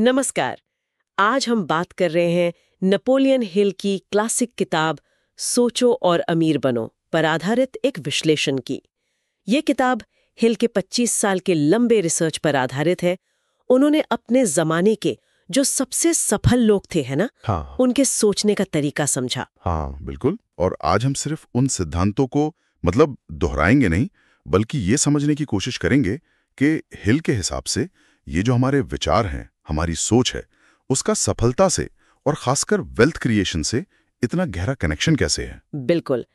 नमस्कार। आज हम बात कर रहे हैं नेपोलियन हिल की क्लासिक किताब सोचो और अमीर बनो पर आधारित एक विश्लेषण की। ये किताब हिल के 25 साल के लंबे रिसर्च पर आधारित है। उन्होंने अपने जमाने के जो सबसे सफल लोग थे, है ना, हाँ उनके सोचने का तरीका समझा। हाँ बिल्कुल। और आज हम सिर्फ उन सिद्धांतों को दोहराएंगे नहीं, बल्कि ये समझने की कोशिश करेंगे कि हिल के हिसाब से ये जो हमारे विचार हैं, हमारी सोच है, उसका सफलता से और खासकर वेल्थ क्रिएशन से इतना गहरा कनेक्शन कैसे है। बिल्कुल।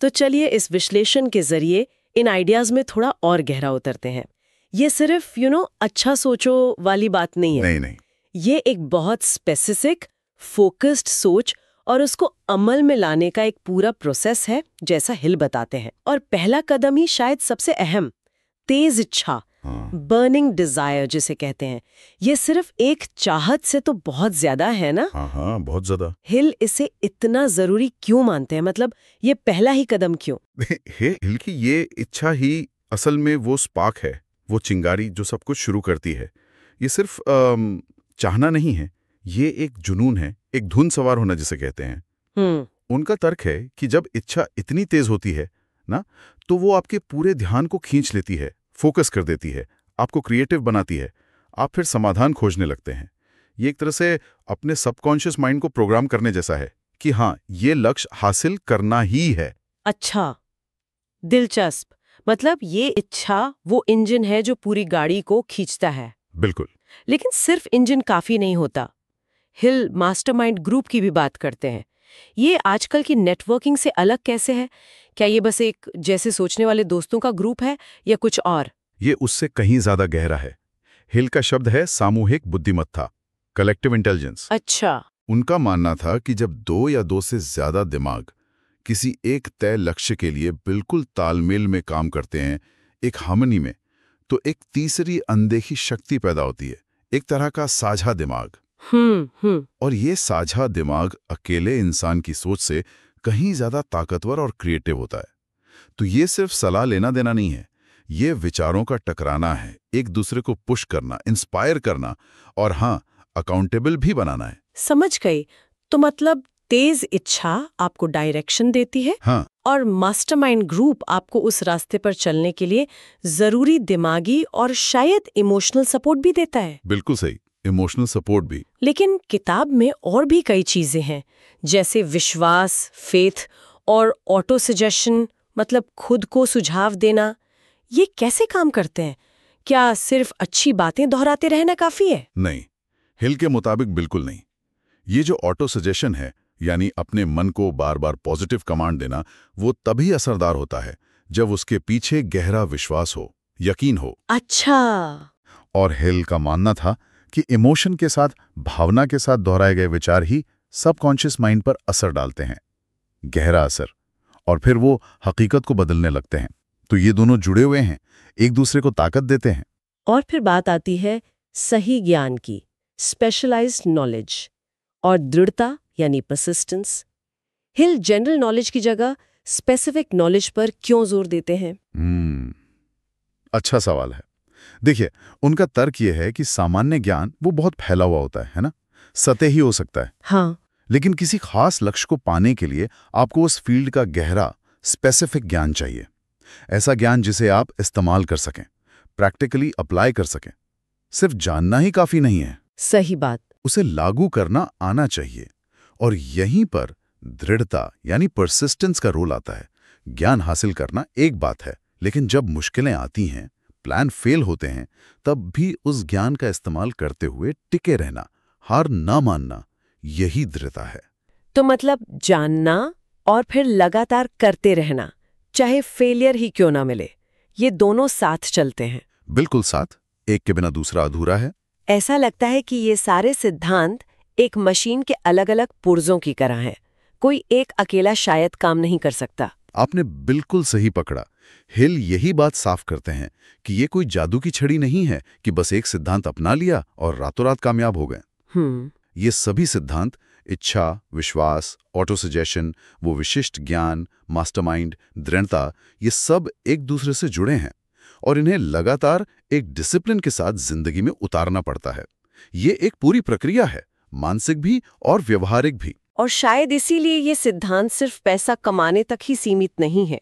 तो चलिए इस विश्लेषण के जरिए इन आइडियाज में थोड़ा और गहरा उतरते हैं। ये सिर्फ अच्छा सोचो वाली बात नहीं है। नहीं नहीं। ये एक बहुत स्पेसिफिक फोकस्ड सोच और उसको अमल में लाने का एक पूरा प्रोसेस है, जैसा हिल बताते हैं। और पहला कदम ही शायद सबसे अहम, तेज इच्छा, बर्निंग डिजायर जिसे कहते हैं। ये सिर्फ एक चाहत से तो बहुत ज्यादा है ना। हाँ बहुत ज्यादा। हिल इसे इतना जरूरी क्यों मानते हैं, ये पहला ही कदम क्यों? हिल की ये इच्छा ही असल में वो स्पार्क है, वो चिंगारी जो सब कुछ शुरू करती है। ये सिर्फ चाहना नहीं है, ये एक जुनून है, एक धुन सवार होना जिसे कहते हैं। उनका तर्क है कि जब इच्छा इतनी तेज होती है ना, तो वो आपके पूरे ध्यान को खींच लेती है, फोकस कर देती है, आपको क्रिएटिव बनाती है। आप फिर समाधान खोजने लगते हैं। ये एक तरह से अपने सबकॉन्शियस माइंड को प्रोग्राम करने जैसा है कि हाँ, ये लक्ष्य हासिल करना ही है। अच्छा, दिलचस्प। ये इच्छा वो इंजन है जो पूरी गाड़ी को खींचता है। बिल्कुल। लेकिन सिर्फ इंजन काफी नहीं होता। हिल मास्टरमाइंड ग्रुप की भी बात करते हैं। ये आजकल की नेटवर्किंग से अलग कैसे है? क्या ये बस एक जैसे सोचने वाले दोस्तों का ग्रुप है या कुछ और? ये उससे कहीं ज्यादा गहरा है। हिल का शब्द है सामूहिक बुद्धिमत्ता, कलेक्टिव इंटेलिजेंस। अच्छा। उनका मानना था कि जब दो या दो से ज्यादा दिमाग किसी एक तय लक्ष्य के लिए बिल्कुल तालमेल में काम करते हैं, एक हार्मनी में, तो एक तीसरी अनदेखी शक्ति पैदा होती है, एक तरह का साझा दिमाग। और ये साझा दिमाग अकेले इंसान की सोच से कहीं ज्यादा ताकतवर और क्रिएटिव होता है। तो ये सिर्फ सलाह लेना देना नहीं है, ये विचारों का टकराना है, एक दूसरे को पुश करना, इंस्पायर करना और हाँ, अकाउंटेबल भी बनाना है। समझ गई। तो तेज इच्छा आपको डायरेक्शन देती है। हाँ। और मास्टरमाइंड ग्रुप आपको उस रास्ते पर चलने के लिए जरूरी दिमागी और शायद इमोशनल सपोर्ट भी देता है। बिल्कुल सही, इमोशनल सपोर्ट भी। लेकिन किताब में और भी कई चीजें हैं, जैसे विश्वास, फेथ और ऑटो सजेशन, खुद को सुझाव देना। ये कैसे काम करते हैं? क्या सिर्फ अच्छी बातें दोहराते रहना काफी है? नहीं, हिल के मुताबिक बिल्कुल नहीं। ये जो ऑटो सजेशन है, यानी अपने मन को बार बार पॉजिटिव कमांड देना, वो तभी असरदार होता है जब उसके पीछे गहरा विश्वास हो, यकीन हो। अच्छा। और हिल का मानना था कि इमोशन के साथ, भावना के साथ दोहराए गए विचार ही सबकॉन्शियस माइंड पर असर डालते हैं, गहरा असर, और फिर वो हकीकत को बदलने लगते हैं। तो ये दोनों जुड़े हुए हैं, एक दूसरे को ताकत देते हैं। और फिर बात आती है सही ज्ञान की, स्पेशलाइज्ड नॉलेज, और दृढ़ता यानी परसिस्टेंस। हिल जनरल नॉलेज की जगह स्पेसिफिक नॉलेज पर क्यों जोर देते हैं? अच्छा सवाल है। देखिए, उनका तर्क यह है कि सामान्य ज्ञान वो बहुत फैला हुआ होता है ना, सतही हो सकता है। हाँ। लेकिन किसी खास लक्ष्य को पाने के लिए आपको उस फील्ड का गहरा, स्पेसिफिक ज्ञान चाहिए। ऐसा ज्ञान जिसे आप इस्तेमाल कर सकें, प्रैक्टिकली अप्लाई कर सकें। सिर्फ जानना ही काफी नहीं है। सही बात। उसे लागू करना आना चाहिए। और यहीं पर दृढ़ता यानी परसिस्टेंस का रोल आता है। ज्ञान हासिल करना एक बात है, लेकिन जब मुश्किलें आती हैं, प्लान फेल होते हैं, तब भी उस ज्ञान का इस्तेमाल करते हुए टिके रहना, हार ना मानना, यही दृढ़ता है। तो जानना और फिर लगातार करते रहना, चाहे फेलियर ही क्यों ना मिले, ये दोनों साथ चलते हैं। बिल्कुल साथ, एक के बिना दूसरा अधूरा है। ऐसा लगता है कि ये सारे सिद्धांत एक मशीन के अलग अलग पुर्जों की तरह हैं। कोई एक अकेला शायद काम नहीं कर सकता। आपने बिल्कुल सही पकड़ा। हिल यही बात साफ करते हैं कि ये कोई जादू की छड़ी नहीं है कि बस एक सिद्धांत अपना लिया और रातों रात कामयाब हो गए। ये सभी सिद्धांत, इच्छा, विश्वास, ऑटो सजेशन, वो विशिष्ट ज्ञान, मास्टरमाइंड, दृढ़ता, ये सब एक दूसरे से जुड़े हैं और इन्हें लगातार एक डिसिप्लिन के साथ जिंदगी में उतारना पड़ता है। ये एक पूरी प्रक्रिया है, मानसिक भी और व्यवहारिक भी। और शायद इसीलिए ये सिद्धांत सिर्फ पैसा कमाने तक ही सीमित नहीं है।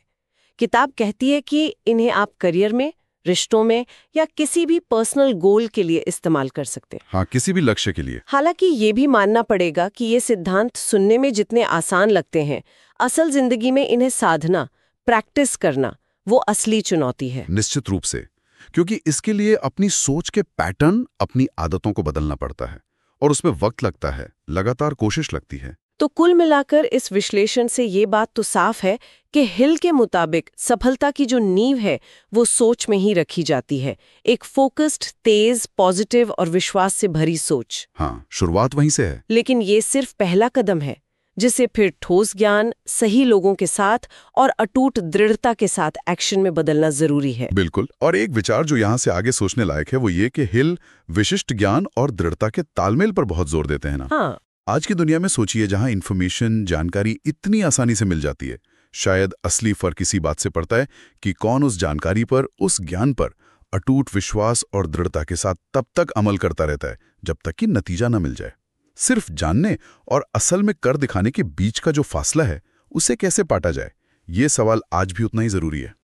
किताब कहती है कि इन्हें आप करियर में, रिश्तों में या किसी भी पर्सनल गोल के लिए इस्तेमाल कर सकते हैं। हाँ, किसी भी लक्ष्य के लिए। हालांकि ये भी मानना पड़ेगा कि ये सिद्धांत सुनने में जितने आसान लगते हैं, असल जिंदगी में इन्हें साधना, प्रैक्टिस करना वो असली चुनौती है। निश्चित रूप से, क्योंकि इसके लिए अपनी सोच के पैटर्न, अपनी आदतों को बदलना पड़ता है और उसमें वक्त लगता है, लगातार कोशिश लगती है। तो कुल मिलाकर इस विश्लेषण से ये बात तो साफ है कि हिल के मुताबिक सफलता की जो नींव है वो सोच में ही रखी जाती है। एक फोकस्ड, तेज, पॉजिटिव और विश्वास से भरी सोच। हाँ, शुरुआत वहीं से है। लेकिन ये सिर्फ पहला कदम है, जिसे फिर ठोस ज्ञान, सही लोगों के साथ और अटूट दृढ़ता के साथ एक्शन में बदलना जरूरी है। बिल्कुल। और एक विचार जो यहाँ से आगे सोचने लायक है वो ये कि हिल विशिष्ट ज्ञान और दृढ़ता के तालमेल पर बहुत जोर देते हैं ना। हाँ। आज की दुनिया में सोचिए, जहां इन्फॉर्मेशन, जानकारी इतनी आसानी से मिल जाती है, शायद असली फर्क इसी बात से पड़ता है कि कौन उस जानकारी पर, उस ज्ञान पर अटूट विश्वास और दृढ़ता के साथ तब तक अमल करता रहता है जब तक कि नतीजा न मिल जाए। सिर्फ जानने और असल में कर दिखाने के बीच का जो फासला है, उसे कैसे पाटा जाए, ये सवाल आज भी उतना ही जरूरी है।